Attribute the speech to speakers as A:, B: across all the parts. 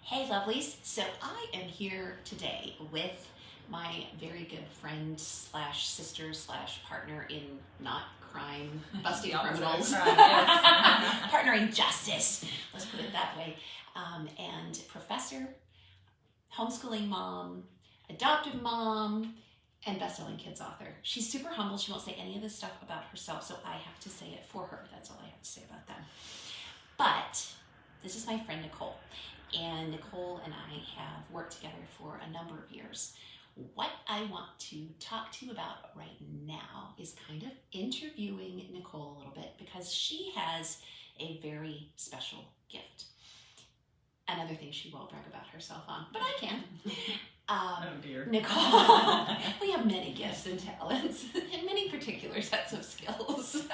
A: Hey lovelies, so I am here today with my very good friend slash sister slash partner in not crime, busting criminals, partner in justice, let's put it that way, and professor, homeschooling mom, adoptive mom, and best-selling kids author. She's super humble. She won't say any of this stuff about herself, so I have to say it for her. That's all I have to say about that. But this is my friend Nicole, and Nicole and I have worked together for a number of years. What I want to talk to you about right now is kind of interviewing Nicole a little bit because she has a very special gift. Another thing she won't brag about herself on, but I can.
B: Oh dear.
A: Nicole, we have many gifts and talents and many particular sets of skills.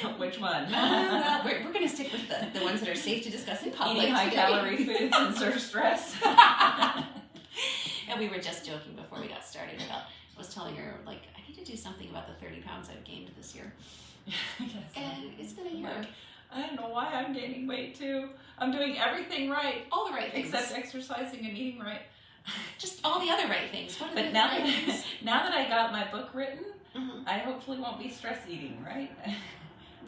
B: Well, which one?
A: We're going to stick with the ones that are safe to discuss in public.
B: Eating high-calorie foods and surge stress.
A: And we were just joking before we got started about, I was telling her, like, I need to do something about the 30 pounds I've gained this year.
B: Yes,
A: And it's been a year.
B: Like, I don't know why I'm gaining weight too. I'm doing everything right.
A: All the right things.
B: Except exercising and eating right.
A: Just all the other right things. What are
B: But
A: the
B: now
A: right things?
B: now that I got my book written,
A: Mm-hmm.
B: I hopefully won't be stress eating, right?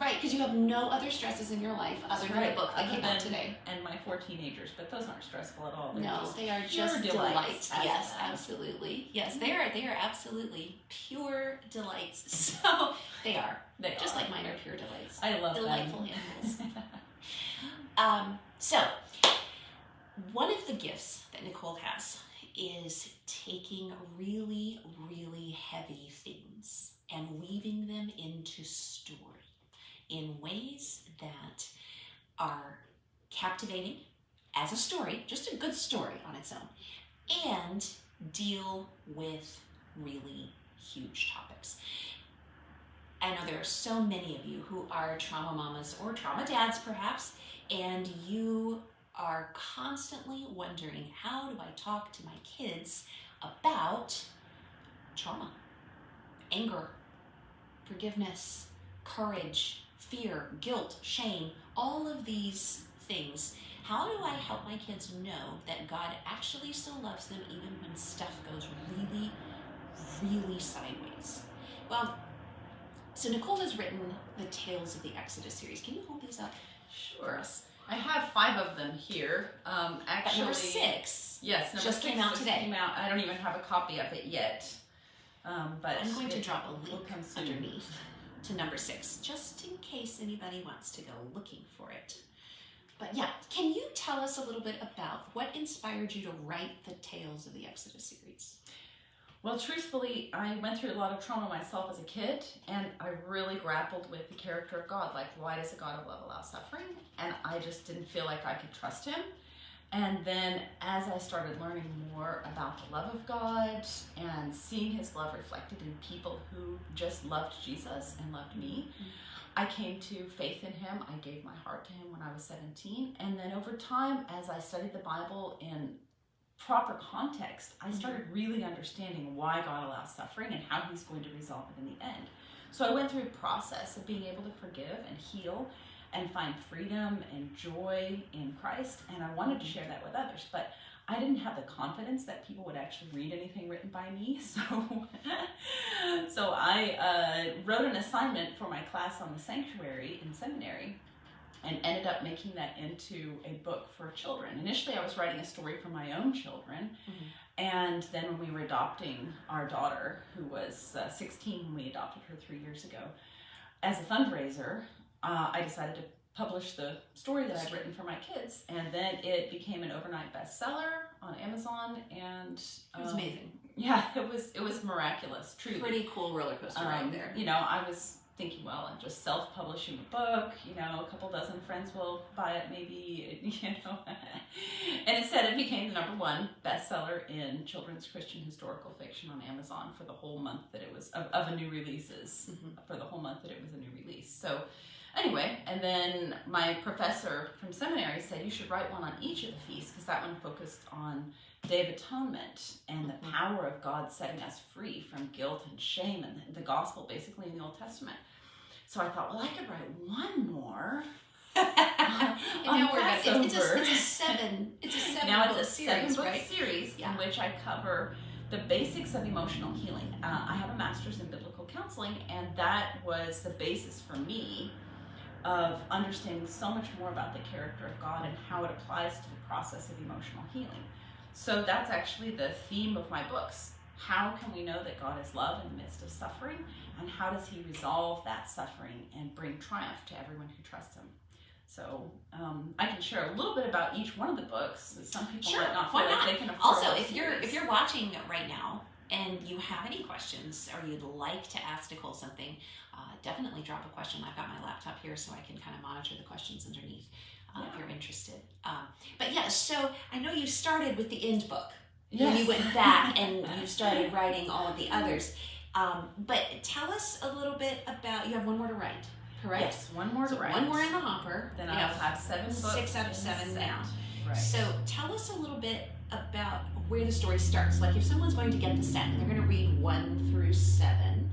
A: Right, because you have no other stresses in your life other than the book that came out today.
B: And my 4 teenagers, but those aren't stressful at all. They're
A: No,
B: just
A: they are
B: pure
A: just
B: delights.
A: delights. Yes, absolutely. Yes, they are absolutely pure delights. So they are.
B: They
A: Just
B: are.
A: like mine are pure delights.
B: I love
A: Delightful
B: them.
A: animals. So, one of the gifts that Nicole has is taking really, really heavy themes and weaving them into story in ways that are captivating as a story, just a good story on its own, and deal with really huge topics. I know there are so many of you who are trauma mamas or trauma dads perhaps, and you are constantly wondering, how do I talk to my kids about trauma, anger, forgiveness, courage, fear, guilt, shame, all of these things. How do I help my kids know that God actually still loves them even when stuff goes really, really sideways? Well, so Nicole has written the Tales of the Exodus series. Can you hold these up for
B: Sure.
A: us?
B: I have 5 of them here. Actually,
A: Number 6
B: yes, number
A: just
B: 6
A: came out
B: just
A: today.
B: Came out. I don't even have a copy of it yet. But
A: I'm going to
B: it
A: drop a
B: will
A: link
B: come soon.
A: underneath to number 6, just in case anybody wants to go looking for it. But yeah, can you tell us a little bit about what inspired you to write the Tales of the Exodus series?
B: Well, truthfully, I went through a lot of trauma myself as a kid, and I really grappled with the character of God. Like, why does a God of love allow suffering? And I just didn't feel like I could trust him. And then as I started learning more about the love of God and seeing his love reflected in people who just loved Jesus and loved me, I came to faith in him. I gave my heart to him when I was 17. And then over time, as I studied the Bible in proper context, I started really understanding why God allows suffering and how he's going to resolve it in the end. So I went through a process of being able to forgive and heal and find freedom and joy in Christ, and I wanted to share that with others, but I didn't have the confidence that people would actually read anything written by me, so I wrote an assignment for my class on the sanctuary in seminary and ended up making that into a book for children. Initially, I was writing a story for my own children, and then when we were adopting our daughter, who was 16 when we adopted her 3 years ago, as a fundraiser, I decided to publish the story that I'd written for my kids, and then it became an overnight bestseller on Amazon, and
A: It was amazing.
B: Yeah, it was miraculous, truly.
A: Pretty cool roller coaster ride there.
B: You know, I was thinking, well, I'm just self-publishing a book, you know, a couple dozen friends will buy it maybe, you know. And instead it became the #1 bestseller in children's Christian historical fiction on Amazon for the whole month that it was, of a new releases, for the whole month that it was a new release. So anyway, and then my professor from seminary said you should write one on each of the feasts, because that one focused on Day of Atonement and the power of God setting us free from guilt and shame and the gospel basically in the Old Testament. So I thought, well, I could write one more.
A: And now we're about, it's a It's a seven.
B: Now
A: book
B: it's a
A: series,
B: 7-book
A: right?
B: series
A: Yeah.
B: in which I cover the basics of emotional healing. I have a master's in biblical counseling, and that was the basis for me of understanding so much more about the character of God and how it applies to the process of emotional healing. So that's actually the theme of my books. How can we know that God is love in the midst of suffering, and how does he resolve that suffering and bring triumph to everyone who trusts him? So I can share a little bit about each one of the books. Some people
A: Sure,
B: might not
A: why
B: feel like
A: not?
B: they can afford
A: Also,
B: a
A: if
B: series.
A: you're watching right now and you have any questions or you'd like to ask Nicole something, definitely drop a question. I've got my laptop here so I can kind of monitor the questions underneath if you're interested. But yeah, so I know you started with the end book.
B: Yes.
A: You went back and you started writing all of the others. But tell us a little bit about, you have one more to write, correct?
B: Yes, one more to
A: So
B: write.
A: one more in the hopper.
B: Then
A: You
B: I'll have 7 books.
A: 6 out of
B: in
A: 7
B: the
A: now.
B: set. Right.
A: So tell us a little bit about where the story starts. Like if someone's going to get the set and they're going to read 1 through 7,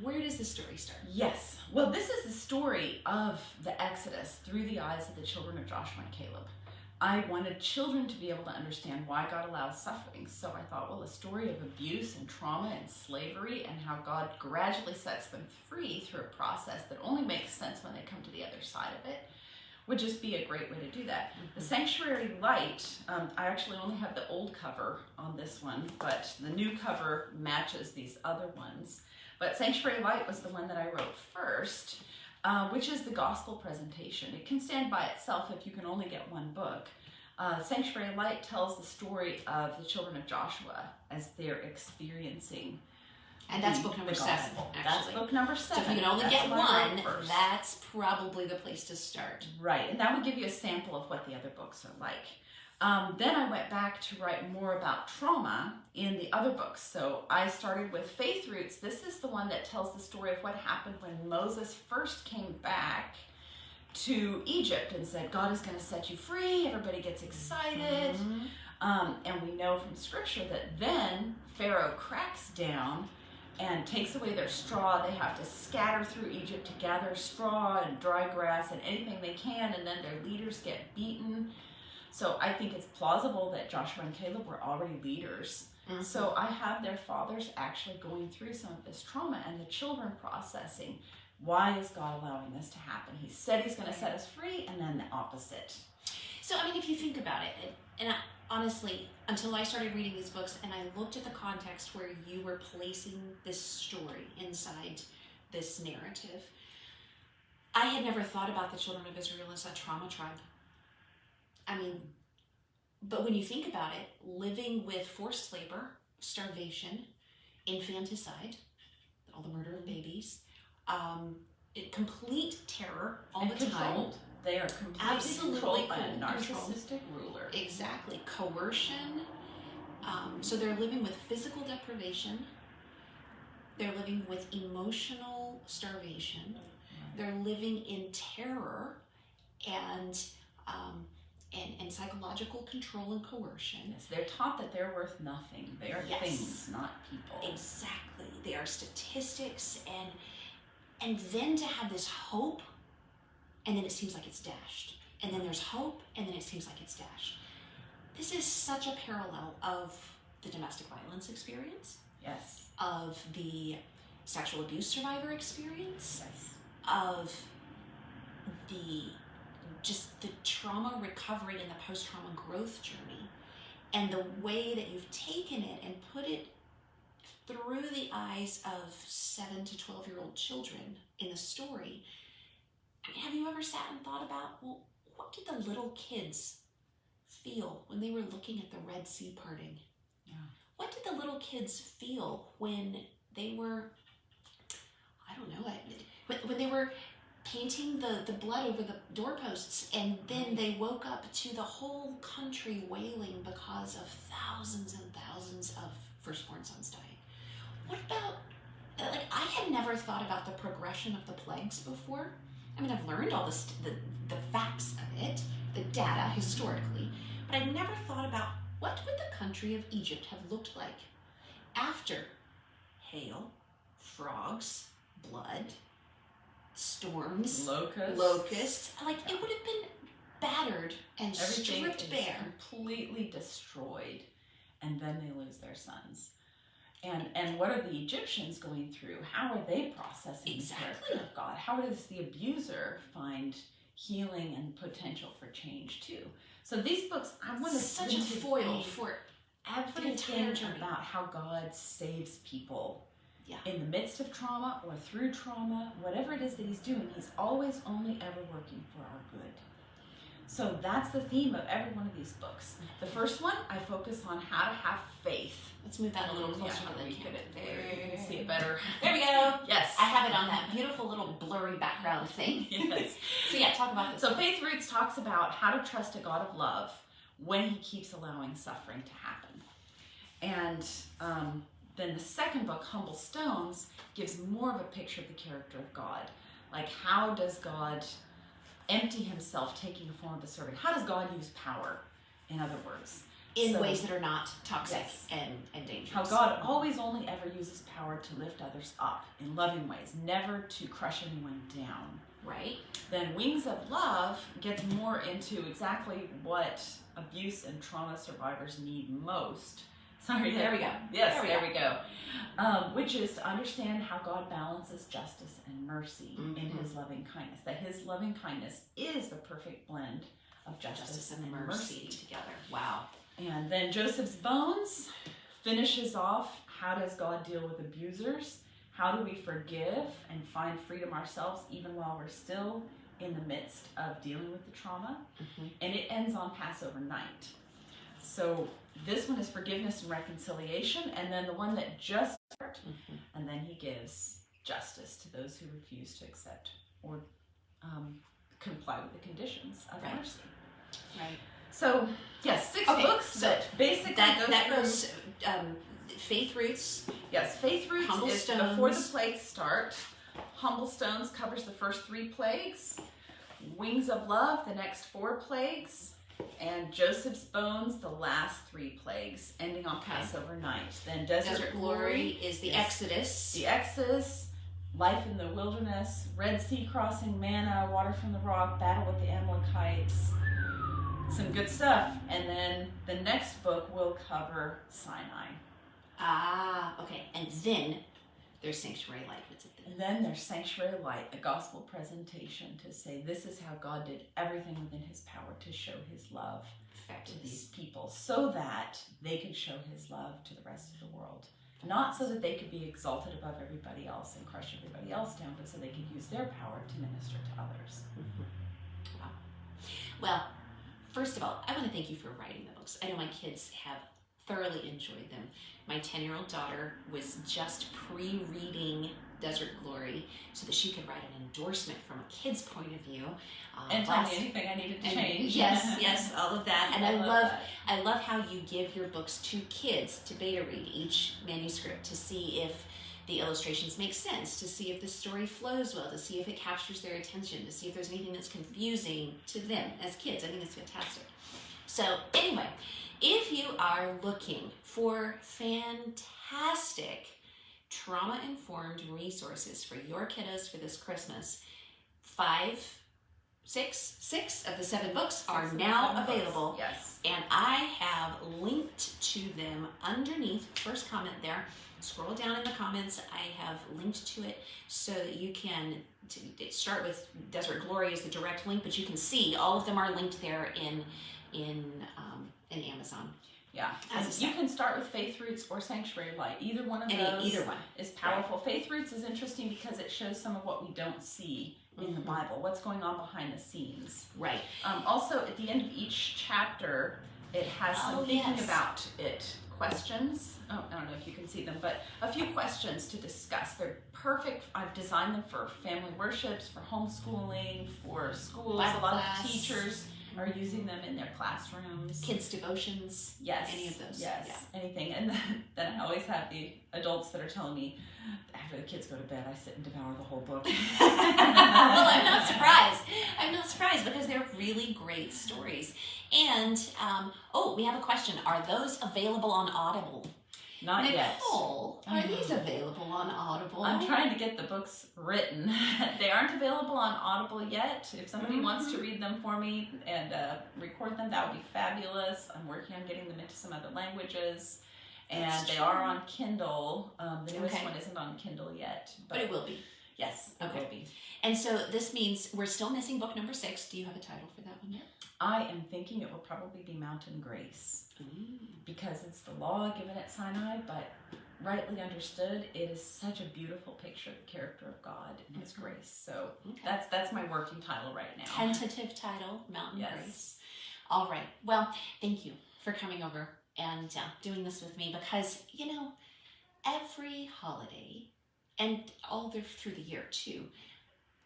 A: where does the story start?
B: Yes. Well, this is the story of the Exodus through the eyes of the children of Joshua and Caleb. I wanted children to be able to understand why God allows suffering. So I thought, well, a story of abuse and trauma and slavery and how God gradually sets them free through a process that only makes sense when they come to the other side of it would just be a great way to do that. The Sanctuary Light, I actually only have the old cover on this one, but the new cover matches these other ones. But Sanctuary Light was the one that I wrote first, which is the gospel presentation. It can stand by itself if you can only get one book. Sanctuary Light tells the story of the children of Joshua as they're experiencing.
A: And that's book number 7, actually.
B: That's book number 7.
A: So if you can only
B: That's
A: get
B: what I
A: one,
B: wrote first.
A: that's probably the place to start.
B: Right, and that would give you a sample of what the other books are like. Then I went back to write more about trauma in the other books. So I started with Faith Roots. This is the one that tells the story of what happened when Moses first came back to Egypt and said, God is going to set you free. Everybody gets excited. And we know from scripture that then Pharaoh cracks down and takes away their straw. They have to scatter through Egypt to gather straw and dry grass and anything they can, and then their leaders get beaten. So I think it's plausible that Joshua and Caleb were already leaders. So I have their fathers actually going through some of this trauma and the children processing, why is God allowing this to happen? He said he's going to set us free, and then the opposite.
A: So, I mean, if you think about it, and honestly, until I started reading these books and I looked at the context where you were placing this story inside this narrative, I had never thought about the children of Israel as a trauma tribe. I mean, but when you think about it, living with forced labor, starvation, infanticide, all the murder of babies, complete terror all
B: and
A: the
B: controlled.
A: time.
B: They are completely
A: Absolutely
B: controlled by a
A: controlled.
B: narcissistic ruler.
A: Exactly. Coercion. So they're living with physical deprivation. They're living with emotional starvation. They're living in terror and psychological control and coercion.
B: Yes, they're taught that they're worth nothing. They are things, not people.
A: Exactly. They are statistics, and then to have this hope, and then it seems like it's dashed. And then there's hope, and then it seems like it's dashed. This is such a parallel of the domestic violence experience.
B: Yes.
A: Of the sexual abuse survivor experience.
B: Yes.
A: Of the trauma recovery and the post-trauma growth journey, and the way that you've taken it and put it through the eyes of 7 to 12-year-old children in the story. I mean, have you ever sat and thought about, well, what did the little kids feel when they were looking at the Red Sea parting?
B: Yeah.
A: What did the little kids feel when they were, I don't know, when they were painting the blood over the doorposts, and then they woke up to the whole country wailing because of thousands and thousands of firstborn sons dying? What about, like, I had never thought about the progression of the plagues before. I mean, I've learned all the facts of it, the data historically, but I'd never thought about what would the country of Egypt have looked like after hail, frogs, blood, storms, locusts. Like, it would have been battered and
B: Everything
A: stripped
B: is
A: bare.
B: completely destroyed, and then they lose their sons. And what are the Egyptians going through? How are they processing
A: Exactly.
B: the character of God? How does the abuser find healing and potential for change too? So these books, I want to
A: Such a foil for
B: everything
A: entire journey.
B: about how God saves people
A: Yeah.
B: in the midst of trauma or through trauma, whatever it is that he's doing, he's always only ever working for our good. So that's the theme of every one of these books. The first one, I focus on how to have faith.
A: Let's move that a little closer
B: Yeah,
A: to the
B: we
A: camera.
B: can see it better.
A: There we go.
B: Yes.
A: I have it on that beautiful little blurry background thing.
B: Yes.
A: So yeah, talk about this.
B: So Faith Roots talks about how to trust a God of love when he keeps allowing suffering to happen. And then the second book, Humble Stones, gives more of a picture of the character of God. Like, how does God empty himself, taking the form of a servant? How does God use power, in other words?
A: In ways that are not toxic
B: Yes.
A: and dangerous.
B: How God always only ever uses power to lift others up in loving ways, never to crush anyone down.
A: Right.
B: Then Wings of Love gets more into exactly what abuse and trauma survivors need most. Sorry,
A: There we go.
B: Yes, there we go. Which is to understand how God balances justice and mercy in his loving kindness. That his loving kindness is the perfect blend of justice and mercy
A: together. Wow.
B: And then Joseph's Bones finishes off, how does God deal with abusers? How do we forgive and find freedom ourselves even while we're still in the midst of dealing with the trauma? And it ends on Passover night. So this one is forgiveness and reconciliation, and then the one that just started, and then he gives justice to those who refuse to accept or comply with the conditions of mercy.
A: Right.
B: So yes, 6 books that basically
A: that goes Faith Roots.
B: Yes, Faith Roots
A: Humble
B: is
A: Stones.
B: before the plagues start. Humble Stones covers the first 3 plagues. Wings of Love, the next 4 plagues. And Joseph's Bones, the last 3 plagues, ending on Passover night. Then Desert Glory
A: is the Exodus.
B: The Exodus, Life in the Wilderness, Red Sea Crossing, Manna, Water from the Rock, Battle with the Amalekites. Some good stuff. And then the next book will cover Sinai.
A: Ah, okay. And then there's Sanctuary Light. What's it then?
B: And then there's Sanctuary Light, a gospel presentation to say this is how God did everything within his power to show his love to these people so that they could show his love to the rest of the world. Not so that they could be exalted above everybody else and crush everybody else down, but so they could use their power to minister to others.
A: Wow. Well, first of all, I want to thank you for writing the books. I know my kids have thoroughly enjoyed them. My 10-year-old daughter was just pre-reading Desert Glory so that she could write an endorsement from a kid's point of view.
B: And tell me anything I needed to change.
A: Yes, all of that. And I love how you give your books to kids to beta read each manuscript to see if the illustrations make sense, to see if the story flows well, to see if it captures their attention, to see if there's anything that's confusing to them as kids. I think it's fantastic. So anyway, if you are looking for fantastic trauma-informed resources for your kiddos for this Christmas, 6 of the 7 books are now available.
B: Yes.
A: And I have linked to them underneath the first comment there. Scroll down in the comments. I have linked to it so that you can start with Desert Glory as the direct link, but you can see all of them are linked there in Amazon.
B: Yeah, you can start with Faith Roots or Sanctuary Light. Either one of those
A: either one
B: is powerful. Right. Faith Roots is interesting because it shows some of what we don't see in the Bible, what's going on behind the scenes.
A: Right.
B: Also, at the end of each chapter, it has some thinking about it questions. Oh, I don't know if you can see them, but a few questions to discuss. They're perfect. I've designed them for family worships, for homeschooling, for schools.
A: Bible
B: a lot
A: class.
B: Of teachers are using them in their classrooms.
A: Kids' devotions.
B: Yes.
A: Any of those.
B: Yes. Yeah. Anything. And then I always have the adults that are telling me, after the kids go to bed, I sit and devour the whole book.
A: Well, I'm not surprised. I'm not surprised because they're really great stories. And, we have a question. Are those available on Audible?
B: Not yet.
A: Nicole, are these available on Audible?
B: I'm trying to get the books written. They aren't available on Audible yet. If somebody wants to read them for me and record them, that would be fabulous. I'm working on getting them into some other languages. And they are on Kindle. The newest one isn't on Kindle yet.
A: But it will be.
B: Yes, it will be.
A: And so this means we're still missing book number 6. Do you have a title for that one yet?
B: I am thinking it will probably be Mountain Grace. Because it's the law given at Sinai, but rightly understood, it is such a beautiful picture of the character of God and His grace. So that's my working title right now.
A: Tentative title, Mountain Grace. All right. Well, thank you for coming over and doing this with me, because, you know, every holiday and all through the year too,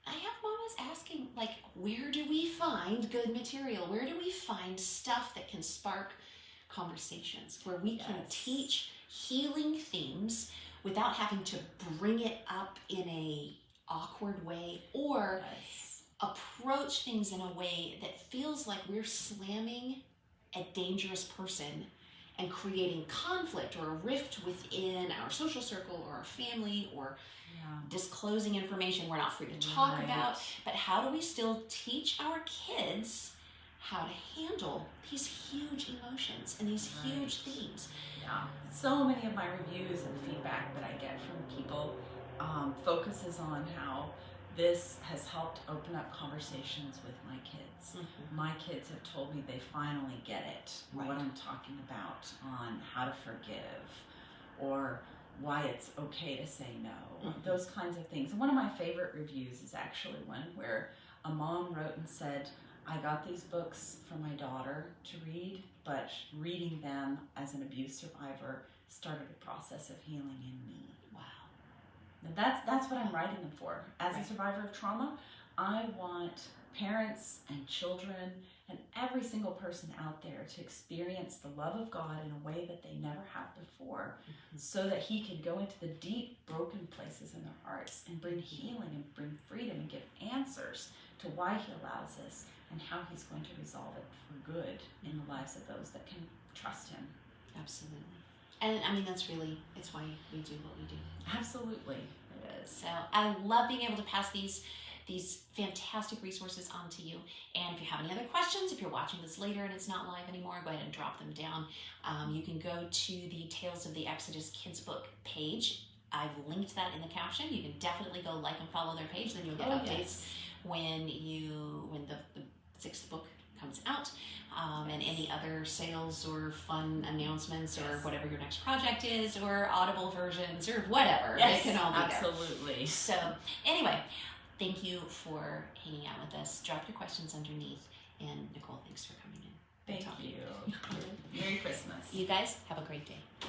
A: I have mamas asking, like, where do we find good material? Where do we find stuff that can spark conversations, where we can teach healing themes without having to bring it up in a awkward way, or approach things in a way that feels like we're slamming a dangerous person and creating conflict or a rift within our social circle or our family, or disclosing information we're not free to talk about. But how do we still teach our kids how to handle these huge emotions and these huge themes?
B: Yeah, so many of my reviews and feedback that I get from people focuses on how this has helped open up conversations with my kids. My kids have told me they finally get it, what I'm talking about on how to forgive, or why it's okay to say no, those kinds of things. And one of my favorite reviews is actually one where a mom wrote and said, I got these books for my daughter to read, but reading them as an abuse survivor started a process of healing in me.
A: Wow.
B: And that's what I'm writing them for. As a survivor of trauma, I want parents and children and every single person out there to experience the love of God in a way that they never have before, so that He can go into the deep, broken places in their hearts and bring healing and bring freedom and give answers to why He allows this and how He's going to resolve it for good in the lives of those that can trust Him.
A: Absolutely. And I mean, it's why we do what we do.
B: Absolutely. It is.
A: So I love being able to pass these fantastic resources on to you. And if you have any other questions, if you're watching this later and it's not live anymore, go ahead and drop them down. You can go to the Tales of the Exodus Kids book page. I've linked that in the caption. You can definitely go like and follow their page. Then you'll get updates when the 6th book comes out, and any other sales or fun announcements or whatever your next project is, or Audible versions or whatever.
B: Yes,
A: they can all be
B: absolutely.
A: There. So anyway, thank you for hanging out with us. Drop your questions underneath. And Nicole, thanks for coming in.
B: Thank you. Merry Christmas.
A: You guys have a great day.